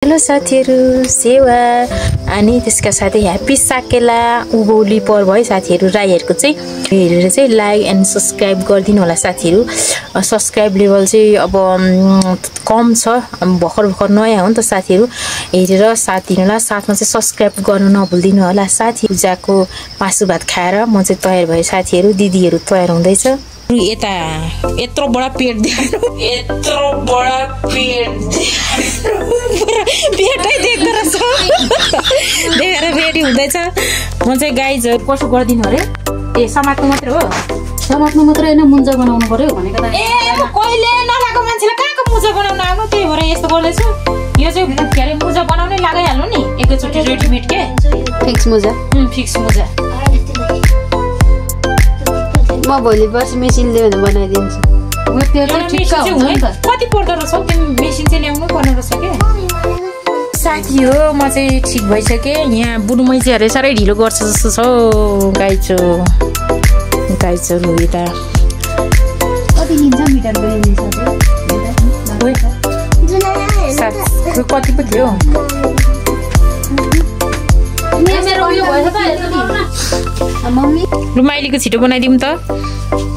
Hello साथीहरु, सेवा अनि त्यसका साथै ह्यापी साकेला उभौली पर्व है साथीहरु। राईहरुको चाहिँ हेरेर चाहिँ लाइक एन्ड सब्स्क्राइब गरिदिनु होला साथीहरु। सब्स्क्राइब लेभल चाहिँ अब कम छ, भर्खर नयाँ हो नि त साथीहरु। हेरेर साथ दिनु होला, साथमा चाहिँ सब्स्क्राइब गर्न नभुल्दिनु होला साथी। पूजाको मासु भात खाएर म चाहिँ तयार भए साथीहरु। दिदीहरु तयार हुँदैछ। यता यत्रो बडा पेट देख्नु, यत्रो बडा पेट पेटै देख्दो रहेछ देखेर रेडी हुँदैछ। म चाहिँ गाइजहरु कसो गर्दिनु अरे, ए समात्नु मात्र हो, समात्नु मात्र हैन मुन्जा बनाउनु पर्यो भनेको त। ए कहिले नलागेको मान्छेले कहाँको मुजा बनाउन आउनु, त्यही भएर यस्तो गर्दैछु। यो चाहिँ के अरे मुजा बनाउनै लगाइहाल्नु नि एकैचोटि रेडिमेड के फिक्स मुजा। फिक्स मुजा म भोलि पर्सि मेसिन ल्याएर बनाइदिन्छु। त्यो त ठिक हुन्छ नि त। कति पर्दो रहेछ त्यो मेसिन चाहिँ ल्याउनु पर्ने रहेछ के साथी हो। म चाहिँ ठिक भइसके। यहाँ बुढो मैचीहरुले साह्रै ढिलो गर्छ जस्तो छ गाइचो यता कति लिन्छ मिटर साथी कति पो थियो मम्मी? रुमाइलीको छिटो बनाइदिउँ त।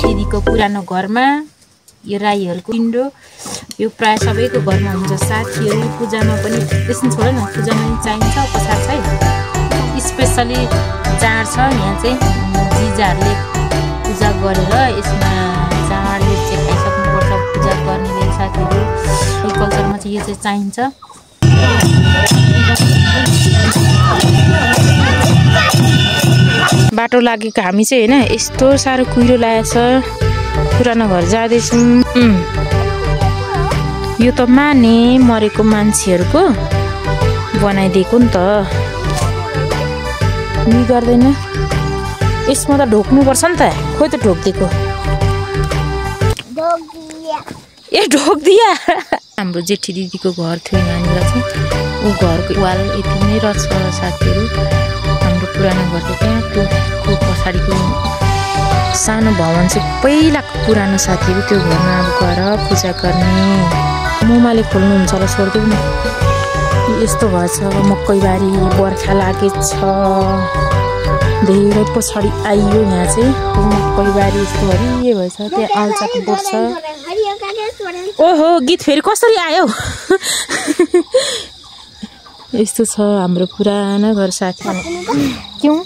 दिदीको पुरानो घरमा यो राईहरुको पिण्डो, यो प्राय सबैको घरमा हुन्छ साथीहरु। पूजामा पनि त्यसै छोड न, पूजामा पनि चाहिन्छ प्रसाद चाहिँ स्पेशली चाड छ यहाँ चाहिँ। जिजाहरुले पूजा गरेर यसमा चाडले चाहिँ खाइसक्नुपर्छ पूजा गर्ने साथीहरु। कल्चरमा चाहिँ यो चाहिँ चाहिन्छ। बाटो लागेको हामी चाहिँ हैन, यस्तो साह्रो कुहिरो लागेको छ। पुरानो घर जाँदैछौँ। यो त माने मरेको मान्छेहरुको बनाइदिएको नि त, नि गर्दैन। यसमा त ढोक्नुपर्छ नि त, खोइ त ढोक्दिएको। ए ढोक्दिया हाम्रो जेठी दिदीको घर थियो यहाँनिर चाहिँ। ऊ घरको वाल यति नै रहेछ साथीहरु। हाम्रो पुरानो घर थियो त्यहाँ, त्यो पछाडिको सानो भवन चाहिँ पहिलाको पुरानो साथीहरु। त्यो घरमा अब गएर पूजा गर्ने। मुमाले खोल्नुहुन्छ होला, छोड्दिउँ न। यस्तो भएछ मकैबारी, बर्खा लागेछ धेरै पछाडि आइयो। यहाँ चाहिँ मकैबारी यस्तो हरियो भएछ, त्यहाँ आल्चाको बोट छ। ओहो गीत फेरि कसरी आयो यस्तो छ हाम्रो पुरानो घर साथी। क्यों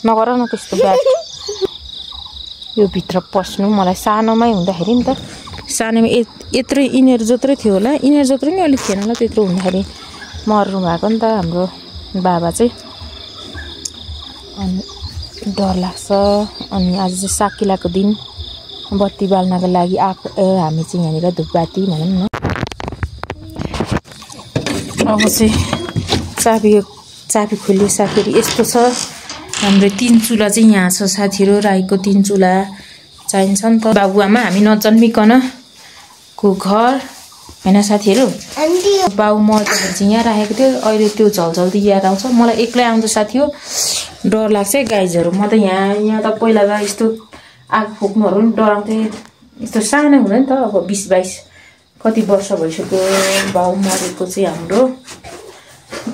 नगर न त्यस्तो ब्याड। यो भित्र पस्नु मलाई सानोमै हुँदाखेरि नि त, सानोमा यत्रो यिनीहरू जत्रै थियो होला, यिनीहरू जत्रो नि अलिक थिएन होला त्यत्रो हुँदाखेरि मर्नु भएको नि त हाम्रो बाबा चाहिँ। अनि डर लाग्छ। अनि आज चाहिँ साकेलाको दिन, बत्ती बाल्नको लागि आएको हामी चाहिँ यहाँनिर धुपबाती भनौँ न। अब चाहिँ चाबी खोल्यो साथीहरु। यस्तो छ हाम्रो 3 चुला चाहिँ यहाँ छ साथीहरु। राईको 3 चुला चाहिन्छ नि त। बाबुआमा हामी नजन्मिकन को घर हैन साथीहरु। बाबु मर्दाखेरि चाहिँ यहाँ राखेको थियो, अहिले त्यो झलझल्दी याद आउँछ मलाई। एक्लै आउँछ साथी हो, डर लाग्छ गाइजहरु। म त यहाँ त पहिला त यस्तो आगो फुक्नुहरु पनि डराउँथे। यस्तो सानो हुँदैन त, अब 20-22 कति वर्ष भइसक्यो बाबु मरेको चाहिँ हाम्रो।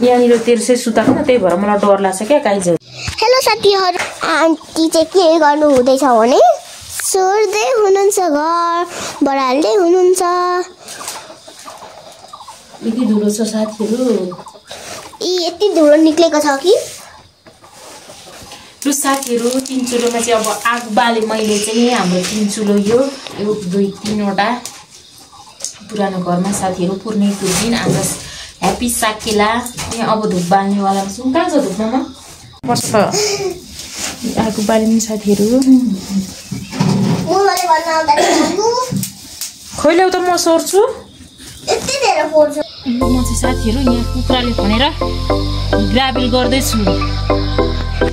यहाँनिर तेर्से सुताको न, त्यही भएर मलाई डर लाग्छ क्या गाइजहरु। हेलो साथीहरु, आन्टी चाहिँ के गर्नु हुँदैछ भने सोर्दै हुनुहुन्छ, घर बढाल्दै हुनुहुन्छ। यति धुलो छ साथीहरु। यति धुलो निक्लेको छ कि लु साथीहरु। 3 चुलोमा चाहिँ अब आगो बाले मैले चाहिँ। हाम्रो 3 चुलो यो 2-3 वटा पुरानो घरमा साथीहरु। पूर्णिमाको दिन हाम्रो ह्यापी साकेला। यहाँ अब धुप बाल्नेवाला छौँ। कहाँ छ धुपमा पर्छ आगो बाल्ने साथीहरु। खोइ ल्याउ त म सोर्छु। म चाहिँ साथीहरु यहाँ कुखुराले भनेर ग्राबिल गर्दैछु,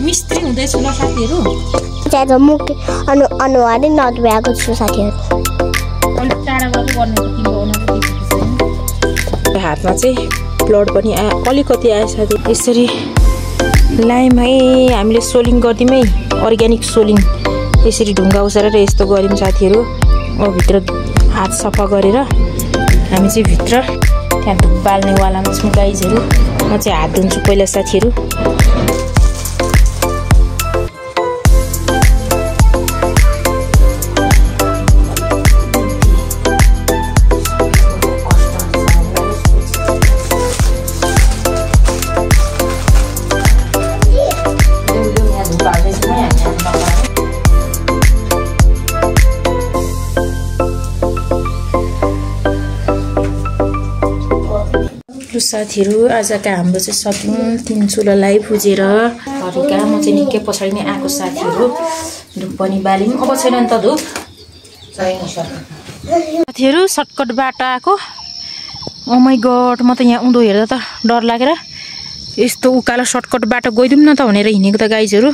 मिस्त्री हुँदैछु ल साथीहरु। ज्यादा मुख अनुहारै नधुएको छु साथीहरु। अलिक टाढा गर्नु हातमा चाहिँ ब्लड पनि अलिकति आयो साथी। यसरी लाइम है हामीले सोलिङ गर्दिमै, अर्ग्यानिक सोलिङ। यसरी ढुङ्गा उसारेर यस्तो गर्यौं साथीहरु। अब भित्र हात सफा गरेर हामी चाहिँ भित्र त्यहाँ धुप बाल्नेवालामा छौँ गाइजहरू। म चाहिँ हात धुन्छु पहिला साथीहरू। साथीहरू आजका हाम्रो चाहिँ सक्यौँ 3 चुलालाई पुजेर हरिका। म चाहिँ निकै पछाडि नै आएको साथीहरू। धुप पनि बाल्यौँ। अब छैन नि त धुप साथीहरू। सर्टकट बाटो आएको। ओ माई गड, म त यहाँ उँधो हेर्दा त डर लागेर यस्तो उकालो सर्टकट बाटो गइदिउँ न त भनेर हिँडेको त गाइजहरू।